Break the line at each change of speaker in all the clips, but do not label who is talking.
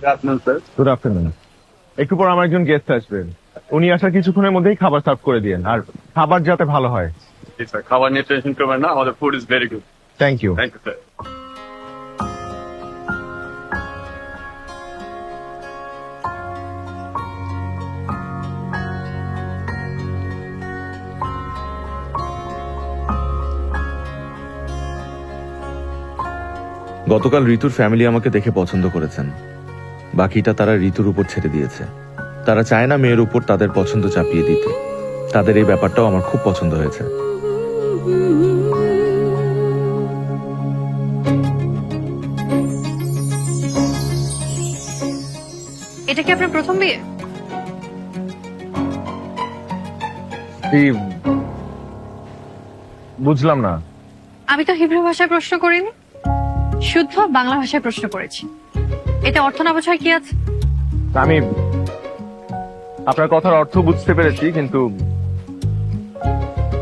Good afternoon. একটু পর আমার একজন গেস্ট আসবেন, উনি আসার কিছুক্ষণের মধ্যেই খাবার সার্ভ করে দিয়েন, আর খাবার যাতে ভালো হয়।
স্যার খাবার নিয়ে টেনশন করবেন না, আমাদের food is very good.
Thank you.
Thank you sir.
গতকাল ঋতুর ফ্যামিলি আমাকে দেখে পছন্দ করেছেন, বাকিটা তারা ঋতুর উপর ছেড়ে দিয়েছে। তারা চায় না মেয়ের উপর তাদের পছন্দ চাপিয়ে দিতে। তাদের এই ব্যাপারটাও আমার খুব পছন্দ হয়েছে।
এটা কি আপনার প্রথম বিয়ে?
বুঝলাম না।
আমি তো হিব্রু ভাষায় প্রশ্ন করিনি, শুদ্ধ বাংলা ভাষায় প্রশ্ন করেছি। এতে অর্থ না বোঝার কি আছে?
আমি আপনার কথার অর্থ বুঝতে পেরেছি, কিন্তু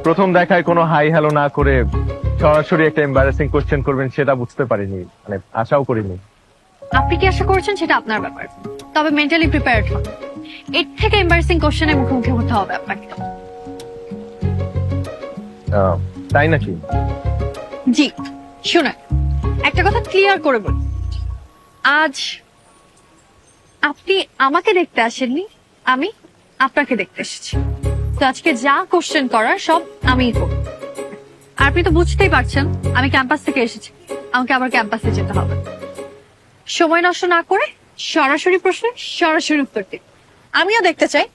প্রথম দেখায় কোনো হাই হ্যালো না করে সরাসরি একটা এম্বারাসিং কোশ্চেন করবেন সেটা বুঝতে পারিনি, মানে আশাও করিনি।
আপনি কি আশা করেছেন সেটা আপনার ব্যাপার, তবে মেন্টালি প্রিপেয়ার্ড হন। এর থেকে এম্বারাসিং কোশ্চেনের মুখোমুখি হতে হবে আপনাকে।
তাই নাকি?
জি শুনে একটা কথা ক্লিয়ার করে বলি, আজ আপনি আমাকে দেখতে আসেননি, আমি আপনাকে দেখতে এসেছি। তো আজকে যা কোশ্চেন করার সব আমিই করব। আর আপনি তো বুঝতেই পারছেন আমি ক্যাম্পাস থেকে এসেছি, আমাকে আবার ক্যাম্পাসে যেতে হবে। সময় নষ্ট না করে সরাসরি প্রশ্নে সরাসরি উত্তর দিন। আমিও দেখতে চাই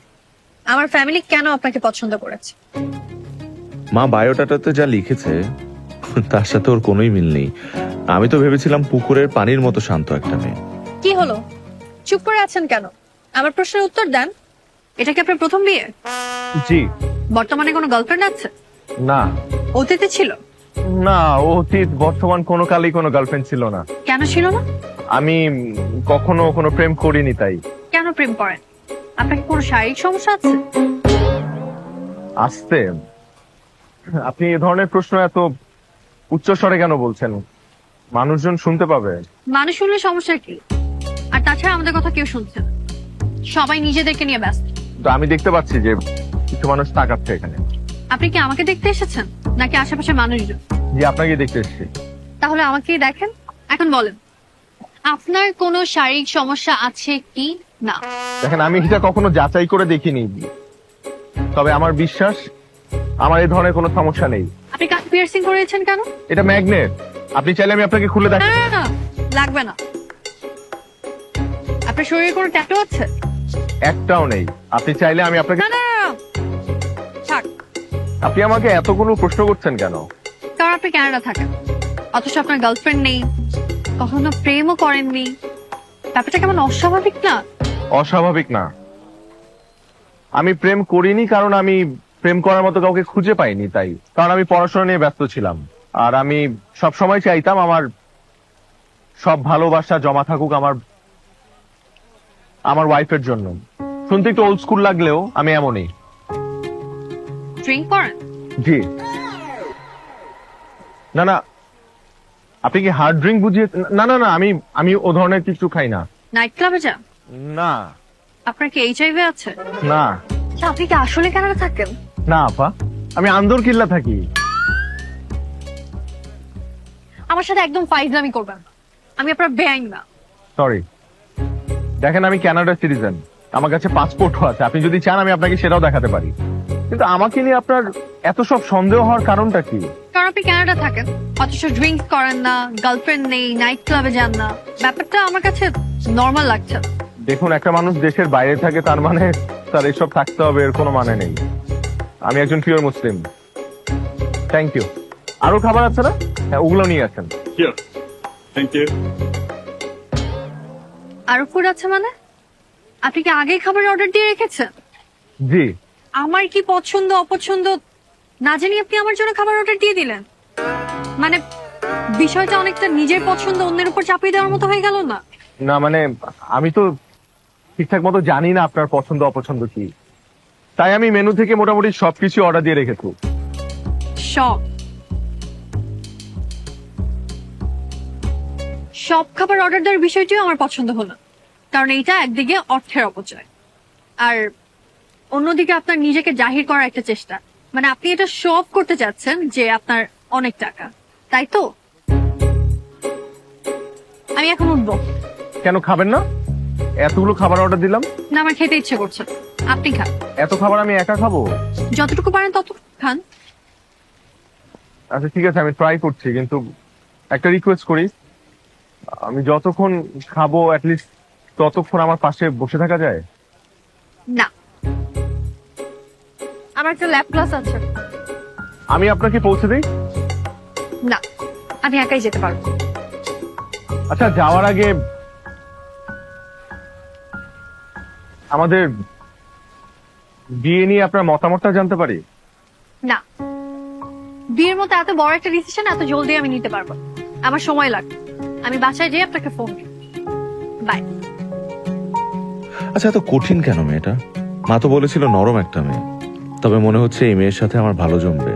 আমার ফ্যামিলি কেন আপনাকে পছন্দ করেছে।
মা বায়োডাটাতে যা লিখেছে তার সাথে ওর কোনোই মিল নেই। আমি তো ভেবেছিলাম পুকুরের পানির মতো শান্ত একটা মেয়ে।
কি হলো, চুপ করে আছেন কেন? আমার প্রশ্নের উত্তর দেন। এটা কি আপনার প্রথম বিয়ে?
জি।
বর্তমানে কোনো গার্লফ্রেন্ড আছে?
না।
অতীতে ছিল?
না, অতীত বর্তমান কোনো কালেই কোনো গার্লফ্রেন্ড ছিল না।
কেন ছিল না?
আমি কখনো কোনো প্রেম করিনি। তাই।
কেন প্রেম করেন? আপনার কি কোনো শারীরিক সমস্যা আছে?
আসতে আপনি এ ধরনের প্রশ্ন এত উচ্চ স্বরে কেন বলছেন? মানুষজন শুনতে পাবে।
মানুষ শুনলে সমস্যা কি? আর তাছাড়া আমাদের কথা কেউ শুনছে না, সবাই নিজেদেরকে নিয়ে ব্যস্ত।
তো আমি দেখতে পাচ্ছি যে কিছু মানুষ তাকাচ্ছে এখানে।
আপনি কি আমাকে দেখতে এসেছেন নাকি আশেপাশে মানুষজন?
জি, আপনাকে দেখতে এসেছি।
তাহলে আমাকেই দেখেন। এখন বলেন আপনার কোনো শারীরিক সমস্যা আছে কি না?
দেখেন, আমি এটা কখনো যাচাই করে দেখিনি, তবে আমার বিশ্বাস আমার এই ধরনের কোনো সমস্যা নেই।
আপনি কান পিয়ার্সিং করেছেন কেন?
এটা ম্যাগনেট, আপনি চাইলে আমি আপনাকে খুলে
না
দেখাই।
না না, লাগবে না। আপনার শরীরে কোনো ট্যাটু আছে?
একটাও নেই। আপনি চাইলে আমি আপনাকে।
না না না, থাক।
আপনি আমাকে এতগুলো প্রশ্ন করছেন কেন?
কারণ আপনি কানাডা থাকেন, অথচ আপনার গার্লফ্রেন্ড নেই, কখনো প্রেমও করেননি। ব্যাপারটা কেমন অস্বাভাবিক না?
অস্বাভাবিক না। আমি প্রেম করিনি কারণ আমি প্রেম করার মতো কাউকে খুঁজে পাইনি, তাই। কারণ আমি পড়াশোনা নিয়ে ব্যস্ত ছিলাম, আর আমি সব সময় চাইতাম আমার সব ভালোবাসা জমা থাকুক আমার ওয়াইফের জন্য। শুনতে একটু ওল্ড স্কুল লাগলেও আমি এমনই।
ড্রিঙ্ক করেন?
জি। না না, আপনি কি হার্ড ড্রিঙ্ক বুঝিয়ে? না না না, আমি ও ধরনের কিছু খাই না।
নাইট ক্লাবে যান?
না।
আপনার কি এইচআইভি আছে?
না।
আচ্ছা, আপনি কি আসলে কানাডা থাকেন?
না আপা, আমি আন্দর কিল্লা থাকি।
আমার সাথে একদম ফাইজলামি করবেন না, আমি আপনার বেআইন না।
সরি। দেখেন, আমি কানাডার সিটিজেন, আমার কাছে পাসপোর্টও আছে। আপনি যদি চান আমি আপনাকে সেটাও দেখাতে পারি। কিন্তু আমাকে নিয়ে আপনার এত সব সন্দেহ হওয়ার কারণটা কি?
কারণ আপনি কানাডা থাকেন, অথচ ড্রিঙ্ক করেন না, গার্লফ্রেন্ড নেই, নাইট ক্লাবে যান না। ব্যাপারটা আমার কাছে নর্মাল লাগছে।
দেখুন, একটা মানুষ দেশের বাইরে থাকে তার মানে তার এসব থাকতে হবে এর কোনো মানে নেই। আমি একজন পিওর মুসলিম। Thank you. আরো খাবার আছে না? হ্যাঁ, ওগুলো নিয়ে আসেন।
Thank you.
আরো ফুড আছে মানে? আপনি কি আগেই খাবার অর্ডার দিয়ে রেখেছেন?
জি।
আমার কি পছন্দ অপছন্দ না জানি আপনি আমার জন্য খাবার অর্ডার দিয়ে দিলেন? মানে বিষয়টা অনেকটা নিজের পছন্দ অন্যের উপর চাপিয়ে দেওয়ার মতো হয়ে গেল না?
না মানে, আমি তো ঠিকঠাক মতো জানি না আপনার পছন্দ অপছন্দ কি, তাই আমি মেনু থেকে মোটামুটি সবকিছু অর্ডার দিয়ে রেখেছি।
সব খাবার অর্ডার দেওয়ার বিষয়টিও আমার পছন্দ হলো। কারণ এইটা একদিকে অর্থের অপচয়, আর অন্যদিকে আপনার নিজেকে জাহির করার একটা চেষ্টা। মানে আপনি এটা শো অফ করতে চাচ্ছেন যে আপনার অনেক টাকা, তাই তো? আমি এখন উঠবো।
কেন খাবেন না? এতগুলো খাবার অর্ডার দিলাম,
না, আমার খেতে ইচ্ছে করছে না। আপনি খান,
এত খাবার আমি একা খাবো?
যতটুকু পারেন ততটুকু খান।
আচ্ছা ঠিক আছে, আমি ট্রাই করছি, কিন্তু একটা রিকোয়েস্ট করি, আমি যতক্ষণ খাবো অ্যাটলিস্ট ততক্ষণ আমার পাশে বসে থাকা যায়?
না, আমার একটা ল্যাব ক্লাস আছে।
আমি আপনাকে পৌঁছে দিই?
না, আমি একাই যেতে পারবো।
আচ্ছা, যাওয়ার আগে আমাদের বিয়ে নিয়ে আপনার মতামতটা জানতে পারি?
না, বিয়ের মতো এত বড় একটা ডিসিশন এত জলদি আমি নিতে পারবো না। আমার সময় লাগবে। আমি বাসায় যেয়ে আপনাকে ফোন দিই। বাই।
আচ্ছা, এত কঠিন কেন মেয়েটা? মা তো বলেছিল নরম একটা মেয়ে, তবে মনে হচ্ছে এই মেয়ের সাথে আমার ভালো জমবে।